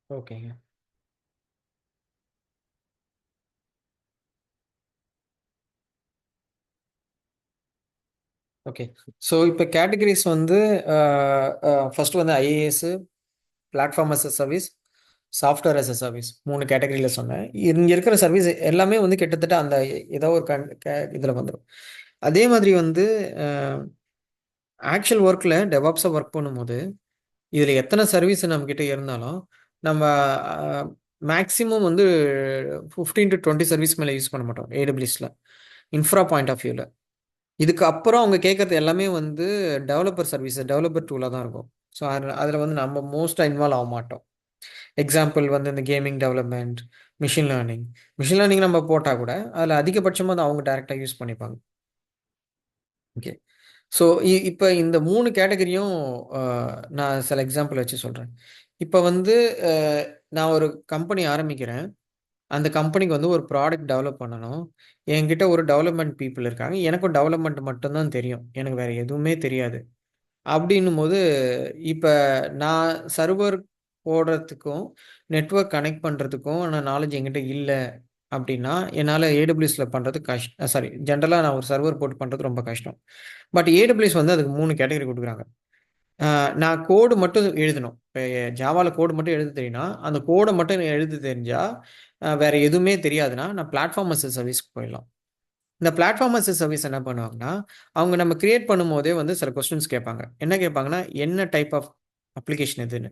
ஓகேங்க. Okay. So இப்ப categories வந்து அ அ ஃபர்ஸ்ட் வந்து IaaS, platform as a service, software as a service 3 கேட்டகரியில சொன்னேன். இங்க இருக்கிற சர்வீஸ் எல்லாமே வந்து கிட்டத்தட்ட அந்த ஏதோ ஒரு இதுல வந்துரும். அதே மாதிரி வந்து அ ஆக்சுவல் ஒர்க்ல டெவாப்ஸா ஒர்க் பண்ணும்போது, இதுல எத்தன சர்வீஸ் நம்மகிட்ட இருந்தாலும், நம்ம அ மேக்ஸிமம் வந்து 15 டூ 20 சர்வீஸ் மேல யூஸ் பண்ண மாட்டோம். AWSல. இன்ஃப்ரா பாயிண்ட் ஆஃப் வியூல. இதுக்கு அப்புறம் அவங்க கேட்கறது எல்லாமே வந்து டெவலப்பர் சர்வீஸ், டெவலப்பர் டூலா தான் இருக்கும். ஸோ அதுல வந்து நம்ம மோஸ்ட்டா இன்வால்வ் ஆக மாட்டோம். எக்ஸாம்பிள் வந்து இந்த gaming development, machine learning. Machine learning நம்ம போட்டா கூட, அதுல அதிகபட்சமா அத அவங்க டைரக்ட்டா யூஸ் பண்ணிப்பாங்க. ஓகே. ஸோ இப்ப இந்த 3 கேட்டகரியும் அ நான் சில எக்ஸாம்பிள் வச்சு சொல்றேன். இப்ப வந்து அ நான் ஒரு கம்பெனி ஆரம்பிக்கிறேன். அந்த கம்பெனிக்கு வந்து ஒரு ப்ராடக்ட் டெவலப் பண்ணணும். என்கிட்ட ஒரு டெவலப்மெண்ட் பீப்பிள் இருக்காங்க. எனக்கும் டெவலப்மெண்ட் மட்டும் தான் தெரியும். எனக்கு வேற எதுவுமே தெரியாது. அப்டின்னும்போது, இப்ப நான் சர்வர் போடுறதுக்கும், நெட்வொர்க் கனெக்ட் பண்றதுக்கும் நாலேட்ஜ் என்கிட்ட இல்ல அப்டின்னா, என்னால AWSல பண்றது சாரி ஜெனரலா நான் ஒரு சர்வர் போட்டு பண்றது ரொம்ப கஷ்டம். பட் AWS வந்து அதுக்கு 3 கேட்டகரி குடுக்குறாங்க. நான் கோடு மட்டும் எழுதணும். இப்ப ஜாவால கோடு மட்டும் எழுத தெரியும்னா, அந்த கோட மட்டும் எழுத தெரிஞ்சா, வேற எதுவுமே தெரியாதுன்னா, நான் பிளாட்ஃபார்ம் அஸ் எ சர்வீஸ்க்கு போயிடலாம். இந்த பிளாட்ஃபார்ம் அஸ் எ சர்வீஸ் என்ன பண்ணுவாங்கன்னா, அவங்க நம்ம கிரியேட் பண்ணும்போதே வந்து சில கொஸ்டின்ஸ் கேட்பாங்க. என்ன கேட்பாங்கன்னா, என்ன டைப் ஆஃப் அப்ளிகேஷன் இதுன்னு.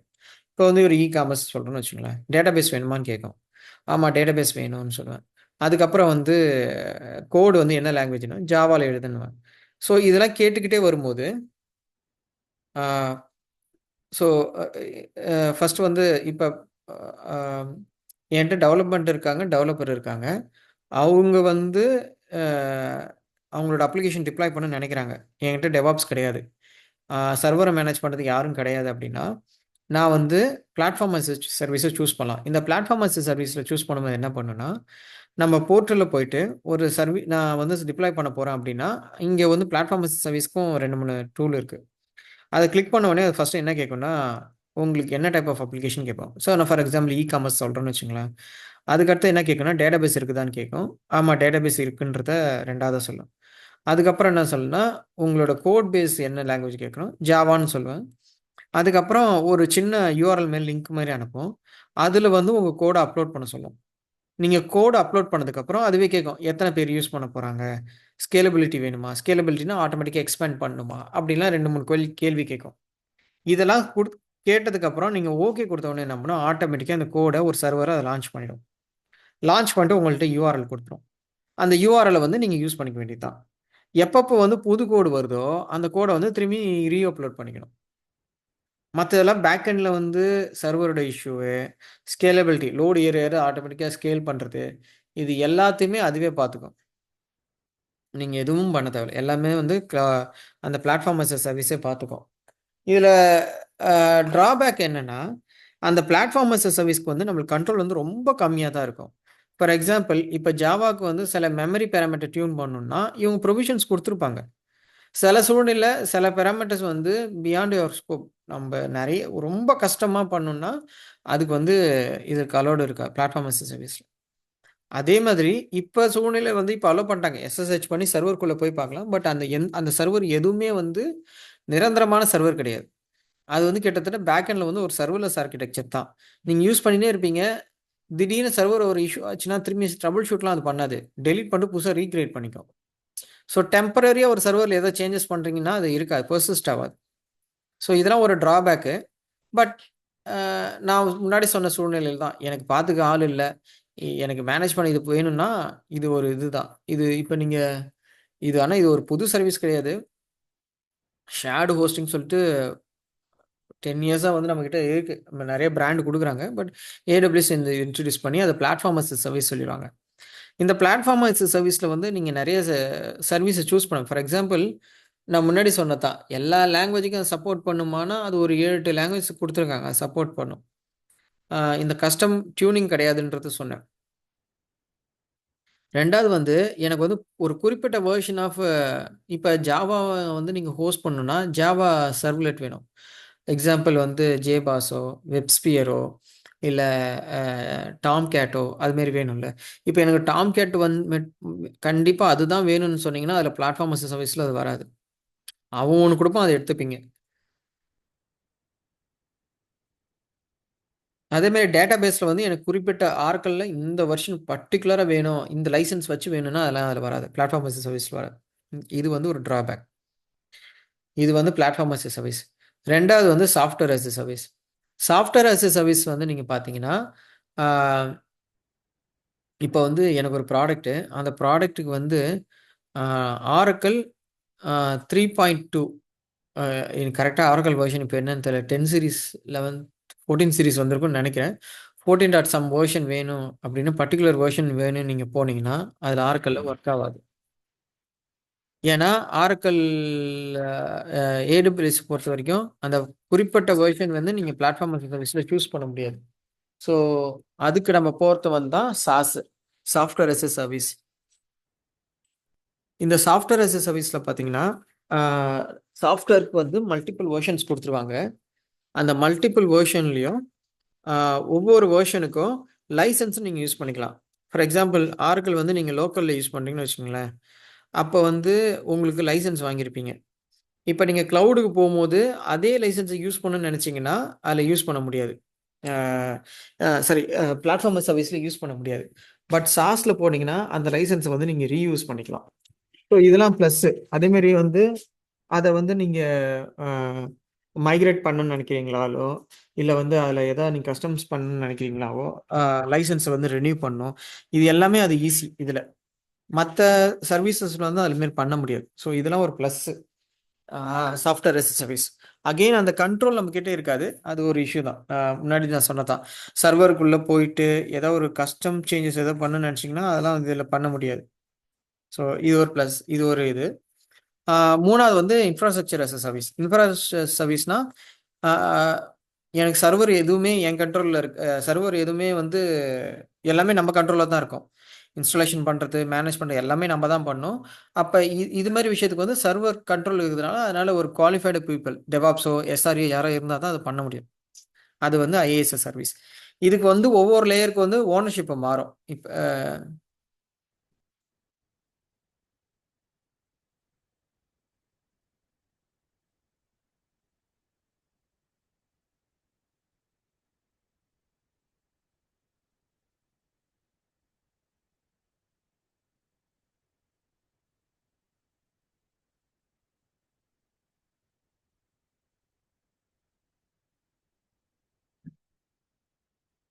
இப்போ வந்து ஒரு காமர்ஸ் சொல்றோம்னு வச்சுக்கோங்களேன். டேட்டாபேஸ் வேணுமான்னு கேட்கும். ஆமா டேட்டாபேஸ் வேணும்னு சொல்லுவேன். அதுக்கப்புறம் வந்து கோடு வந்து என்ன லாங்குவேஜ்ன்னா, ஜாவால எழுதுன்னுவேன். ஸோ இதெல்லாம் கேட்டுக்கிட்டே வரும்போது, ஆ ஸோ அ ஃபர்ஸ்ட் வந்து இப்ப அ என்ட்ட டெவலப்மெண்ட் இருக்காங்க, டெவலப்பர் இருக்காங்க. அவங்க வந்து அ அவங்களோட அப்ளிகேஷன் டிப்ளாய் பண்ண நெனைக்கிறாங்க. என்கிட்ட டெவாப்ஸ் கிடையாது. சர்வர மேனேஜ் பண்றதுக்கு யாரும் கிடையாது அப்டின்னா, நான் வந்து பிளாட்ஃபார்ம் அஸ் எ சர்வீஸ சூஸ் பண்ணலாம். இந்த பிளாட்ஃபார்ம் அஸ் எ சர்வீஸ்ல சூஸ் பண்ணும்போது என்ன பண்ணும்னா, நம்ம போர்ட்டல்ல போயிட்டு ஒரு நான் வந்து டிப்ளாய் பண்ண போறேன் அப்டின்னா, இங்க வந்து பிளாட்ஃபார்ம் அஸ் எ சர்வீஸ்க்கும் 2, 3 டூல் இருக்கு. அத கிளிக் பண்ண உடனே அது ஃபர்ஸ்ட்டு என்ன கேட்கும்னா, உங்களுக்கு என்ன டைப் ஆஃப் அப்ளிகேஷன் கேட்கும். ஸோ நான் ஃபார் எக்ஸாம்பிள் காமர்ஸ் சொல்றேன்னு வச்சுக்கங்களேன். அதுக்கடுத்து என்ன கேட்கும்னா, டேட்டாபேஸ் இருக்குதான்னு கேட்கும். ஆமா டேட்டாபேஸ் இருக்குன்றத 2வதா சொல்லும். அதுக்கப்புறம் என்ன சொல்லும்னா, உங்களோட கோட் பேஸ் என்ன லாங்குவேஜ் கேட்கணும். ஜாவான்னு சொல்லுவேன். அதுக்கப்புறம் ஒரு சின்ன URL மாரி லிங்க் மாரி அனுப்பும். அதுல வந்து உங்க கோட அப்லோட் பண்ண சொல்லும். நீங்க கோட் அப்லோட் பண்ணதுக்கப்புறம் அதுவே கேட்கும். எத்தன பேர் யூஸ் பண்ண போறாங்க? ஸ்கேலபிலிட்டி வேணுமா? ஸ்கேலபிலிட்டினா ஆட்டோமேட்டிக்கா எக்ஸ்பேண்ட் பண்ணணுமா? அப்படின்லாம் 2, 3 கேள்வி கேட்கும். இதெல்லாம் கேட்டதுக்கப்புறம் நீங்க ஓகே குடுத்த உடனே என்ன பண்ணும், ஆட்டோமேட்டிக்கா அந்த கோட ஒரு சர்வரா அத லான்ச் பண்ணிடும். லான்ச் பண்ணிட்டு உங்கள்ட்ட URL குடுத்துரும். அந்த URL வந்து நீங்க யூஸ் பண்ணிக்க வேண்டியது தான். எப்பப்போ வந்து புது கோடு வருதோ, அந்த கோட வந்து திரும்பி அப்லோட் பண்ணிக்கணும். மத்ததெல்லாம் பேக் எண்ட்ல வந்து சர்வரோட இஷ்யூவு, ஸ்கேலபிலிட்டி லோட் ஏற ஏற ஆட்டோமேட்டிக்கா ஸ்கேல் பண்றது, இது எல்லாத்தையுமே அதுவே பார்த்துக்கும். நீங்க எதுவும் பண்ண தேவையில்ல. எல்லாமே வந்து அந்த பிளாட்ஃபார்ம் அஸ் எ சர்வீஸே பார்த்துக்கும். இதுல ட்ராபேக் என்னன்னா, அந்த பிளாட்ஃபார்ம் அஸ் எ சர்வீஸ்க்கு வந்து நம்மளுக்கு கண்ட்ரோல் வந்து ரொம்ப கம்மியா தான் இருக்கும். ஃபார் எக்ஸாம்பிள் இப்ப ஜாவாக்கு வந்து சில மெமரி பாராமீட்டர் டியூன் பண்ணணும்னா, இவங்க ப்ரொவிஷன்ஸ் குடுத்துருப்பாங்க. சில சூழ்நிலை, சில பாராமீட்டர்ஸ் வந்து பியாண்ட் யுவர் ஸ்கோப். நம்ப நெறைய ரொம்ப கஷ்டமா பண்ணணும்னா, அதுக்கு வந்து இதுக்கு அலோவ்ட் இருக்கா பிளாட்ஃபார்ம் அஸ் எ சர்வீஸ்ல. அதே மாதிரி இப்ப சூழ்நிலை வந்து இப்ப அலோவ் பண்ணிட்டாங்க. SSH பண்ணி சர்வர்குள்ள போய் பார்க்கலாம். பட் அந்த சர்வர் எதுவுமே வந்து நிரந்தரமான சர்வர் கிடையாது. அது வந்து கிட்டத்தட்ட பேக் எண்ட்ல வந்து ஒரு சர்வர்லெஸ் ஆர்க்கிடெக்சர் தான். நீங்க யூஸ் பண்ணினே இருப்பீங்க. திடீர்னு சர்வர் ஒரு இஷ்யூ ஆச்சுன்னா, திரும்பி ட்ரபிள் ஷூட்லாம் அது பண்ணாது. டெலீட் பண்ணிட்டு புதுசா ரீகிரியேட் பண்ணிக்கும். ஸோ டெம்பரரியா ஒரு சர்வர்ல ஏதோ சேஞ்சஸ் பண்றீங்கன்னா, அது இருக்காது. பெர்சிஸ்ட் ஆவாது. ஸோ இதெல்லாம் ஒரு ட்ராபேக்கு. பட் அ நான் முன்னாடி சொன்ன சூழ்நிலையில தான். எனக்கு பார்த்துக்க ஆள் இல்ல. எனக்கு மேனேஜ் பண்ண இது வேணும்னா, இது ஒரு இதுதான். இப்ப நீங்க இது ஒரு புது சர்வீஸ் கிடையாது. ஷேர்டு ஹோஸ்டிங் சொல்லிட்டு 10 இயர்ஸா வந்து நம்மகிட்ட இருக்கு. நம்ம நெறைய பிராண்ட் குடுக்குறாங்க. பட் AWS இந்த இன்ட்ரோடியூஸ் பண்ணி அத பிளாட்ஃபார்ம் அஸ் எ சர்வீஸ் சொல்லிருவாங்க. இந்த பிளாட்ஃபார்ம் அஸ் எ சர்வீஸ்ல வந்து நீங்க நெறைய சர்வீஸ சூஸ் பண்ணலாம். ஃபார் எக்ஸாம்பிள் நான் முன்னாடி சொன்னது தான். எல்லா லாங்குவேஜ்க்கும் சப்போர்ட் பண்ணுமானா, அது ஒரு 7, 8 லாங்குவேஜ் குடுத்துருக்காங்க. சப்போர்ட் பண்ணும். இந்த கஸ்டம் டியூனிங் கிடையாதுன்றது சொன்னேன். 2வது வந்து எனக்கு வந்து ஒரு குறிப்பிட்ட வெர்ஷன் ஆஃப் இப்ப ஜாவாவ வந்து நீங்க ஹோஸ்ட் பண்ணணும்னா, ஜாவா சர்வ்லெட் வேணும். எக்ஸாம்பிள் வந்து ஜேபாஸோ, வெப்ஸ்பியரோ இல்ல டாம் கேட்டோ அதுமாரி வேணும்ல. இப்ப எனக்கு டாம் கேட் கண்டிப்பா அதுதான் வேணும்னு சொன்னீங்கன்னா, அதில பிளாட்ஃபார்ம் அஸ் எ சர்வீஸ்ல அது வராது. அவன் ஒண்ணு குடுப்பான், அத எடுத்துப்பீங்க. அதேமாரி டேட்டாபேஸ்ல வந்து எனக்கு குறிப்பிட்ட ஆர்க்கல்ல இந்த வெர்ஷன் பர்ட்டிகுலரா வேணும், இந்த லைசென்ஸ் வச்சு வேணும்னா, அதெல்லாம் அதில வராது. பிளாட்ஃபார்ம் அஸ் எ சர்வீஸ்ல வராது. இது வந்து ஒரு டிராபேக். இது வந்து பிளாட்ஃபார்ம் அஸ் எ சர்வீஸ். 2வது வந்து software as a service. Software as a service வந்து நீங்க பார்த்தீங்கன்னா, ஆ இப்ப வந்து எனக்கு ஒரு ப்ராடக்ட்டு. அந்த ப்ராடக்ட்டுக்கு வந்து ஆ ஆரக்கிள் 3.2 எனக்கு கரெக்ட்டா ஆரக்கிள் வெர்ஷன் இப்ப என்னன்னு தெரியல. 10 சீரிஸ் 11 14 சீரிஸ் வந்திருக்கும்னு நெனைக்கிறேன். 14 டாட் சம் வெர்ஷன் வேணும் அப்படின்னு பர்ட்டிகுலர் வெர்ஷன் வேணும்னு நீங்க போனீங்கன்னா, அதுல ஆரக்கிள்ல ஒர்க் ஆவாது. ஏன்னா, ஆரக்கிள் அ AWS பொறுத்தவரைக்கும், அந்த குறிப்பிட்ட வெர்ஷன் வந்து நீங்க பிளாட்ஃபார்ம் அஸ் எ சர்வீஸ்ல சூஸ் பண்ண முடியாது. ஸோ, அதுக்கு நம்ம போறது வந்து தான் SaaS, software as a service. இந்த சாஃப்ட்வேர் அஸ் எ சர்வீஸ்ல பார்த்தீங்கன்னா, ஆ சாஃப்ட்வேருக்கு வந்து மல்டிபிள் வெர்ஷன்ஸ் குடுத்துருவாங்க. அந்த மல்டிபிள் வெர்ஷன்லயும் ஆ ஒவ்வொரு வெர்ஷனுக்கும் லைசென்ஸ் நீங்க யூஸ் பண்ணிக்கலாம். ஃபார் எக்ஸாம்பிள் ஆரக்கிள் வந்து நீங்க லோக்கல்ல யூஸ் பண்றீங்கன்னு வச்சுக்கங்களேன். அப்ப வந்து உங்களுக்கு லைசென்ஸ் வாங்கியிருப்பீங்க. இப்ப நீங்க கிளவுடுக்கு போம்போது, அதே லைசென்ஸ யூஸ் பண்ணணும்னு நெனச்சீங்கன்னா, அதுல யூஸ் பண்ண முடியாது. ஆ சாரி பிளாட்ஃபார்ம் அஸ் சர்வீஸ்ல யூஸ் பண்ண முடியாது. பட் சாஸ்ல போனீங்கன்னா, அந்த லைசென்ஸ வந்து நீங்க ரீயூஸ் பண்ணிக்கலாம். ஸோ இதெல்லாம் ப்ளஸ்ஸு. அதேமாரி வந்து அத வந்து நீங்க அ மைக்ரேட் பண்ணணும்னு நெனைக்கிறீங்களாலோ, இல்ல வந்து அதில ஏதாவது நீங்க கஸ்டம்ஸ் பண்ணணும்னு நெனைக்கிறீங்களாவோ, அ லைசென்ஸ வந்து ரினியூ பண்ணணும். இது எல்லாமே அது ஈஸி இதுல. மத்த சர்வீசஸ்ல வந்து அது மாரி பண்ண முடியாது. ஸோ இதெல்லாம் ஒரு plus. Ah software as a service. Again அந்த கண்ட்ரோல் நம்மகிட்ட இருக்காது. அது ஒரு இஷ்யூ தான். முன்னாடி நான் சொன்னது தான். சர்வருக்குள்ள போயிட்டு ஏதோ ஒரு கஸ்டம் சேஞ்சஸ் ஏதோ பண்ணணும்னு நெனைச்சீங்கன்னா, அதெல்லாம் வந்து இதில பண்ண முடியாது. ஸோ இது ஒரு ப்ளஸ். இது ஒரு இது. ஆ 3வது வந்து infrastructure as a service. Infrastructure சர்வீஸ்னா, ஆ எனக்கு சர்வர் எதுவுமே என் கண்ட்ரோல்ல சர்வர் எதுவுமே வந்து எல்லாமே நம்ம கண்ட்ரோல்ல தான் இருக்கும். இன்ஸ்டாலேஷன் பண்றது, மேனேஜ் பண்றது எல்லாமே நம்ம தான் பண்ணணும். அப்ப இது மாரி விஷயத்துக்கு வந்து சர்வர் கண்ட்ரோல் இருக்கிறதுனால, அதனால ஒரு குவாலிஃபைடு பீப்பிள் டெவாப்ஸோ, SRE யாரோ இருந்தா தான் அத பண்ண முடியும். அது வந்து IaaS சர்வீஸ். இதுக்கு வந்து ஒவ்வொரு லேயருக்கு வந்து ஓனர்ஷிப் மாறும். இப்ப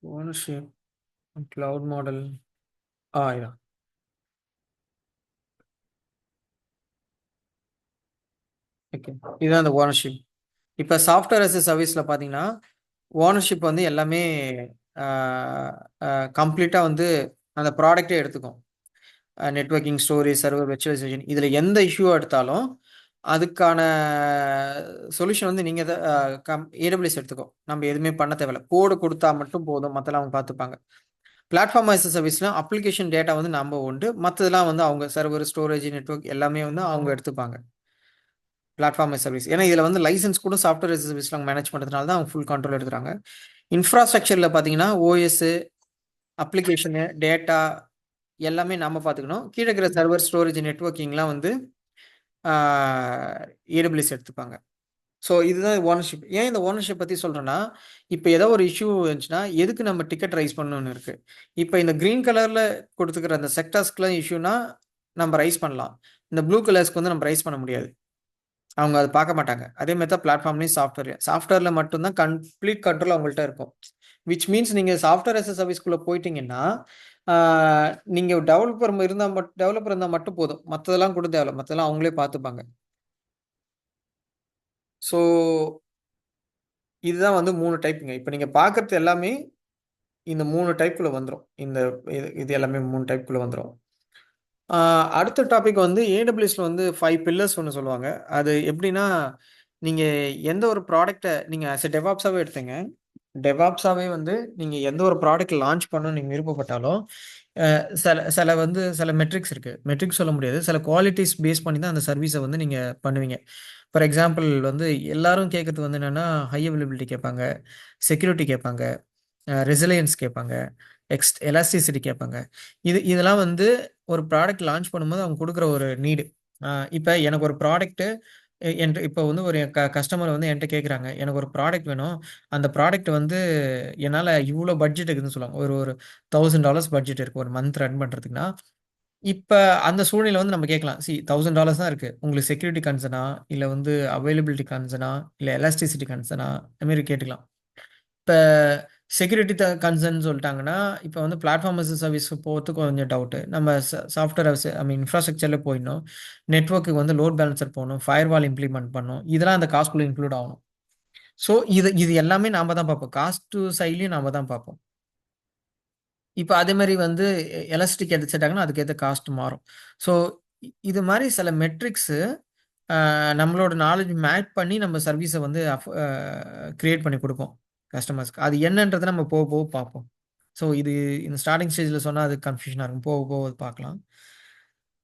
ownership, cloud model yeah! Okay. இதுதான் அந்த ஓனர்ஷிப். இப்ப சாஃப்ட்வேர் அஸ் எ சர்வீஸ்ல பார்த்தீங்கன்னா, ஓனர்ஷிப் வந்து எல்லாமே ஆ அ கம்ப்ளீட்டா வந்து அந்த ப்ராடக்ட்டே எடுத்துக்கும். நெட்வொர்க்கிங், ஸ்டோரேஜ், சர்வர், விர்ச்சுவலைசேஷன் இதுல எந்த இஷ்யூ எடுத்தாலும், அதுக்கான சொல்யூஷன் வந்து நீங்க தான் AWS எடுத்துக்கும். நம்ம எதுவுமே பண்ண தேவையில்ல. கோடு குடுத்தா மட்டும் போதும். மத்தெல்லாம் அவங்க பார்த்துப்பாங்க. பிளாட்ஃபார்ம் ஆஸ் எ சர்வீஸ்னா அப்ளிகேஷன் டேட்டா வந்து நம்ப உண்டு. மத்ததெல்லாம் வந்து அவங்க சர்வர், ஸ்டோரேஜ், நெட்வொர்க் எல்லாமே வந்து அவங்க எடுத்துப்பாங்க. Platform as service. ஏன்னா இதுல வந்து லைசென்ஸ் கூட சாஃப்ட்வேர் அஸ் எ சர்வீஸ்ல அவங்க மேனேஜ் பண்றதுனால தான் அவங்க ஃபுல் கண்ட்ரோல் எடுக்குறாங்க. இன்ஃப்ராஸ்ட்ரக்சர்ல பார்த்தீங்கன்னா, OS, அப்ளிகேஷனு, டேட்டா எல்லாமே நம்ம பார்த்துக்கணும். கீழ இருக்கிற சர்வர், ஸ்டோரேஜ், நெட்வொர்க்கிங்லாம் வந்து ஆ AWS எடுத்துப்பாங்க. ஸோ இதுதான் ஓனர்ஷிப். ஏன் இந்த ஓனர்ஷிப் பத்தி சொல்றேன்னா, இப்ப ஏதோ ஒரு இஷ்யூ இருந்துச்சுன்னா, எதுக்கு நம்ம டிக்கெட் ரைஸ் பண்ணணும்னு இருக்கு. இப்ப இந்த கிரீன் கலர்ல குடுத்துக்கிற அந்த செக்டார்ஸ்க்குலாம் இஷ்யூனா, நம்ம ரைஸ் பண்ணலாம். இந்த ப்ளூ கலர்ஸ்க்கு வந்து நம்ம ரைஸ் பண்ண முடியாது. அவங்க அத பார்க்க மாட்டாங்க. அதே மாரி தான் பிளாட்ஃபார்ம்லயும் சாஃப்ட்வேர்லயும். சாஃப்ட்வேர்ல மட்டும் தான் கம்ப்ளீட் கண்ட்ரோல் அவங்கள்ட்ட இருக்கும். விச் மீன்ஸ் நீங்க சாஃப்ட்வேர் அஸ் எ சர்வீஸ்க்குள்ள போயிட்டீங்கன்னா, ஆ நீங்க டெவலப்பர் இருந்தா மட்டும் போதும். மத்ததெல்லாம் கூட தேவையில்ல. மத்ததெல்லாம் அவங்களே பார்த்துப்பாங்க. ஸோ இதுதான் வந்து 3 டைப்ங்க. இப்ப நீங்க பார்க்கறது எல்லாமே இந்த 3 டைப்க்குள்ள வந்துரும். இது இது எல்லாமே 3 டைப்க்குள்ள வந்துரும். ஆ அடுத்த டாபிக் வந்து AWSல வந்து 5 பில்லர்ஸ் ஒண்ணு சொல்லுவாங்க. அது எப்படின்னா, நீங்க எந்த ஒரு ப்ராடக்ட்ட நீங்க ஆஸ் எ டெவாப்ஸாவே எடுத்துங்க. டெவாப்ஸாவே வந்து நீங்க எந்த ஒரு ப்ராடக்ட் லான்ச் பண்ணணும்னு நீங்க விருப்பப்பட்டாலும், சில சில வந்து சில மெட்ரிக்ஸ் இருக்கு. மெட்ரிக்ஸ் சொல்ல முடியாது. சில குவாலிட்டீஸ் பேஸ் பண்ணி தான் அந்த சர்வீஸ வந்து நீங்க பண்ணுவீங்க. ஃபார் எக்ஸாம்பிள் வந்து எல்லாரும் கேட்கறது வந்து என்னன்னா, ஹை அவைலபிலிட்டி கேட்பாங்க, செக்யூரிட்டி கேட்பாங்க. ரெசிலியன்ஸ் கேட்பாங்க, எலாஸ்டிசிட்டி கேட்பாங்க. இதெல்லாம் வந்து ஒரு ப்ராடக்ட் லான்ச் பண்ணும்போது அவங்க குடுக்குற ஒரு நீடு. இப்ப எனக்கு ஒரு ப்ராடக்ட்டு என்ட்ட இப்ப வந்து ஒரு கஸ்டமர் வந்து என்ட்ட கேட்குறாங்க. எனக்கு ஒரு ப்ராடக்ட் வேணும். அந்த ப்ராடக்ட் வந்து என்னால இவ்ளோ பட்ஜெட் இருக்குதுன்னு சொல்லுவாங்க. ஒரு ஒரு $1000 பட்ஜெட் இருக்கு ஒரு மந்த் ரன் பண்றதுக்குன்னா, இப்ப அந்த சூழ்நிலை வந்து நம்ம கேட்கலாம். $1000 தான் இருக்கு. உங்களுக்கு செக்யூரிட்டி கன்சர்னா? இல்ல வந்து அவைலபிலிட்டி கன்சர்னா? இல்ல எலாஸ்டிசிட்டி கன்சர்னா? அது மாரி கேட்டுக்கலாம். இப்ப செக்யூரிட்டி கன்சர்ன் சொல்ட்டாங்கன்னா, இப்ப வந்து பிளாட்ஃபார்ம் அஸ் எ சர்வீஸ் போறதுக்கு கொஞ்சம் டவுட்டு. நம்ம சாஃப்ட்வேர் ஐ மீன் இன்ஃப்ராஸ்ட்ரக்சர்ல போயிடணும். நெட்வொர்க்குக்கு வந்து லோட் பேலன்சர் போணும். ஃபயர்வால் இம்ப்ளிமெண்ட் பண்ணணும். இதெல்லாம் அந்த காஸ்ட்குள்ள இன்க்ளூட் ஆகணும். ஸோ இது எல்லாமே நாம தான் பார்ப்போம். காஸ்ட் சைட்லயும் நாம தான் பார்ப்போம். இப்ப அதே மாரி வந்து எலாஸ்டிக் எடுத்துட்டாங்கன்னா, அதுக்கேத்த காஸ்ட் மாறும். ஸோ இது மாரி சில மெட்ரிக்ஸு நம்மளோட நாலேட்ஜ் மேட்ச் பண்ணி நம்ம சர்வீஸ வந்து கிரியேட் பண்ணி குடுப்போம் கஸ்டமர்ஸ்க்கு. அது என்னன்றத நம்ம போக போக பார்ப்போம். ஸோ இது இந்த ஸ்டார்ட்டிங் ஸ்டேஜ்ல சொன்னா அது கன்ஃப்யூஷனா இருக்கும். போக போக அது பார்க்கலாம்.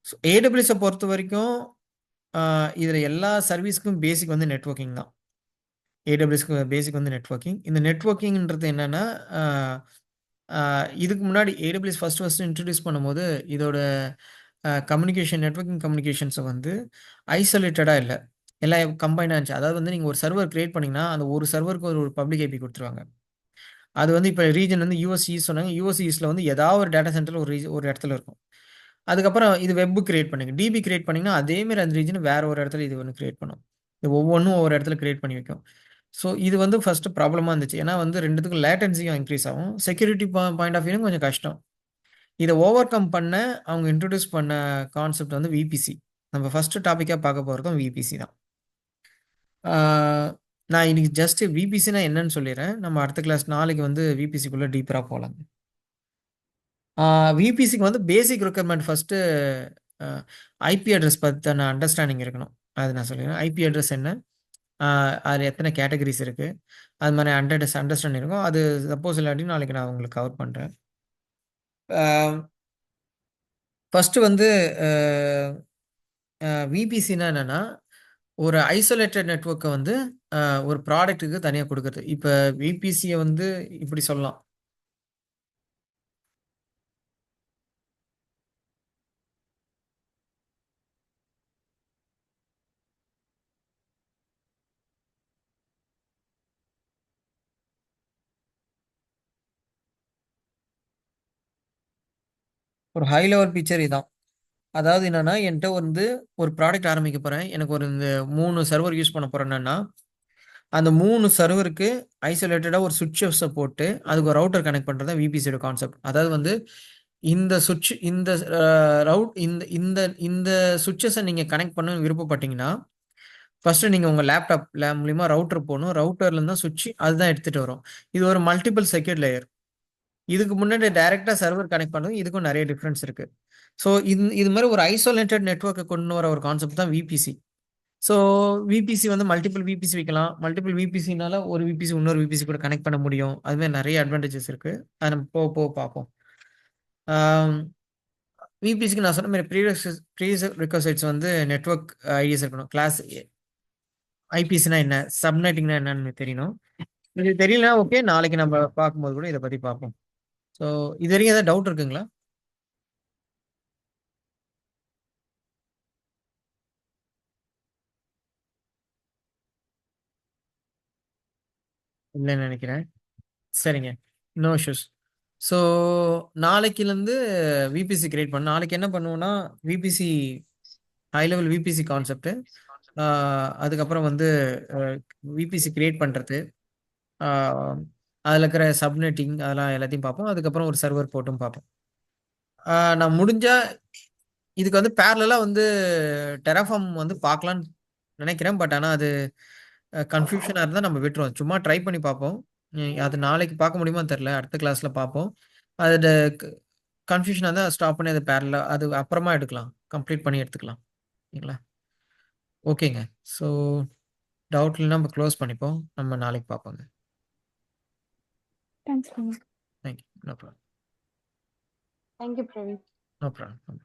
ஸோ AWSஅ பொறுத்தவரைக்கும் அ இதுல எல்லா சர்வீஸ்க்கும் பேசிக் வந்து நெட்வொர்க்கிங் தான். AWSக்கு பேசிக் வந்து நெட்வொர்க்கிங். இந்த நெட்வொர்க்கிங்ன்றது என்னன்னா, அ அ இதுக்கு முன்னாடி AWS ஃபர்ஸ்ட் இன்ட்ரோடியூஸ் பண்ணும்போது, இதோட கம்யூனிகேஷன் நெட்வொர்க்கிங் கம்யூனிகேஷன்ஸ வந்து ஐசோலேட்டடா இல்ல. எல்லாம் கம்பைனா இருந்துச்சு. அதாவது வந்து நீங்க ஒரு சர்வர் கிரியேட் பண்ணீங்கன்னா, அந்த ஒரு சர்வருக்கு ஒரு பப்ளிக் ஐபி குடுத்துருவாங்க. அது வந்து இப்ப ரீஜன் வந்து யுஎஸ் ஈஸ்ட் சொன்னாங்க. யுஎஸ் ஈஸ்ட்ல வந்து ஏதாவது ஒரு டேட்டா சென்டர்ல ஒரு இடத்துல இருக்கும். அதுக்கப்புறம் இது வெப் கிரியேட் பண்ணுங்க. டிபி கிரியேட் பண்ணீங்கன்னா, அதே மாரி அந்த ரீஜன் வேற ஒரு இடத்துல இது ஒண்ணு கிரியேட் பண்ணும். இது ஒவ்வொன்னும் ஒவ்வொரு இடத்துல கிரியேட் பண்ணி வைக்கும். ஸோ இது வந்து ஃபர்ஸ்ட் ப்ராப்ளமா இருந்துச்சு. ஏன்னா வந்து 2த்துக்கும் லேட்டன்சியும் இன்கிரீஸ் ஆகும். செக்யூரிட்டி பாயிண்ட் ஆஃப் வியூவும் கொஞ்சம் கஷ்டம். இத ஓவர் கம் பண்ண அவங்க இன்ட்ரோடியூஸ் பண்ண கான்செப்ட் வந்து விபிசி. நம்ம ஃபர்ஸ்ட் டாபிக்கா பார்க்க போறதும் விபிசி தான். ஆ நான் இன்னைக்கு ஜஸ்ட் விபிசினா என்னன்னு சொல்லிர்றேன். நம்ம அடுத்த கிளாஸ் நாளைக்கு வந்து விபிசிக்குள்ள டீப்பரா போலாங்க. ஆ விபிசிக்கு வந்து பேசிக் ரெக்யர்மென்ட் ஃபர்ஸ்ட்டு அ ஐபி அட்ரஸ் பத்தின அண்டர்ஸ்டாண்டிங் இருக்கணும். அது நான் சொல்லிர்றேன். ஐபி அட்ரஸ் என்ன? ஆ அதுல எத்தன கேட்டகரிஸ் இருக்கு? அது மாரி அண்டர்ஸ்டாண்டிங் இருக்கும். அது சப்போஸ் இல்லாட்டி நாளைக்கு நான் உங்களுக்கு கவர் பண்றேன். ஆ ஃபர்ஸ்ட்டு வந்து அ விபிசின்னா என்னன்னா, ஒரு ஐசோலேட்டட் நெட்வொர்க்க வந்து அ ஒரு ப்ராடக்ட்டுக்கு தனியா குடுக்குறது. இப்ப விபிசிய வந்து இப்படி சொல்லலாம். ஒரு ஹை லெவல் பிக்சர் இதான். அதாவது என்னன்னா, என்ட்ட வந்து ஒரு ப்ராடக்ட் ஆரம்பிக்க போறேன். எனக்கு ஒரு இந்த 3 சர்வர் யூஸ் பண்ண போறேன்னன்னா, அந்த 3 சர்வருக்கு ஐசோலேட்டடா ஒரு சுவிட்சஸ போட்டு, அதுக்கு ஒரு ரவுட்டர் கனெக்ட் பண்றது தான் விபிசியோட கான்செப்ட். அதாவது வந்து இந்த சுவிட்ச் இந்த அ ரவுட் இந்த இந்த இந்த சுவிட்சஸ நீங்க கனெக்ட் பண்ணணும்னு விருப்பப்பட்டீங்கன்னா, ஃபர்ஸ்ட்டு நீங்க உங்க லேப்டாப் மூலியமா ரவுட்டர் போணும். ரவுட்டர்லருந்து தான் சுவிட்ச் அதுதான் எடுத்துட்டு வரும். இது ஒரு மல்டிபிள் செக்யூர் லேயர். இதுக்கு முன்னாடி டைரக்ட்டா சர்வர் கனெக்ட் பண்ணதும் இதுக்கும் நெறைய டிஃபரன்ஸ் இருக்கு. ஸோ இது மாரி ஒரு ஐசோலேட்டட் நெட்வொர்க்க கொண்டு வர ஒரு கான்செப்ட் தான் விபிசி. ஸோ விபிசி வந்து மல்டிபிள் விபிசி வைக்கலாம். மல்டிபிள் விபிசினால ஒரு விபிசி இன்னொரு விபிசி கூட கனெக்ட் பண்ண முடியும். அது மாரி நெறைய அட்வான்டேஜஸ் இருக்கு. அத நம்ம போக போக பார்ப்போம். ஆம் விபிசிக்கு நான் சொன்ன மாரி ப்ரீரெக்விசைட்ஸ் வந்து நெட்வொர்க் ஐடிஸ் இருக்கணும். கிளாஸ் ஐபிஸ்னா என்ன? சப்நெட்டிங்னா என்னன்னு தெரியணும். இது தெரியலனா ஓகே. நாளைக்கு நம்ம பார்க்கும்போது கூட இத பத்தி பார்ப்போம். ஸோ இதுவரைக்கும் ஏதாவது டவுட் இருக்குங்களா? இல்லன்னு நெனைக்கிறேன். சரிங்க. No issues. ஸோ நாளைக்கிலருந்து விபிசி கிரியேட் நாளைக்கு என்ன பண்ணுவோம்னா, VPC high level VPC concept. ஆ அதுக்கப்புறம் வந்து அ விபிசி கிரியேட் பண்றது. ஆ அதுல இருக்கிற சப்நெட்டிங் அதெல்லாம் எல்லாத்தையும் பார்ப்போம். அதுக்கப்புறம் ஒரு சர்வர் போட்டும் பார்ப்போம். நான் முடிஞ்சா இதுக்கு வந்து பேரலலா வந்து Terraform வந்து பார்க்கலான்னு நினைக்கிறேன். பட் ஆனா அது கன்ஃப்யூஷனா இருந்தா நம்ம விட்டுருவோம். சும்மா ட்ரை பண்ணி பார்ப்போம். அது நாளைக்கு பார்க்க முடியுமான்னு தெரியல. அடுத்த கிளாஸ்ல பார்ப்போம். அது க கன்ஃப்யூஷனா இருந்தா ஸ்டாப் பண்ணி அது பேரலலா அது அப்புறமா எடுக்கலாம். கம்ப்ளீட் பண்ணி எடுத்துக்கலாம். சரிங்களா? ஓகேங்க. ஸோ டவுட் இல்லன்னா நம்ம க்ளோஸ் பண்ணிப்போம். நம்ம நாளைக்கு பார்ப்போங்க. Thanks, Praveen. Thank you. No problem. Thank you, Praveen. No problem.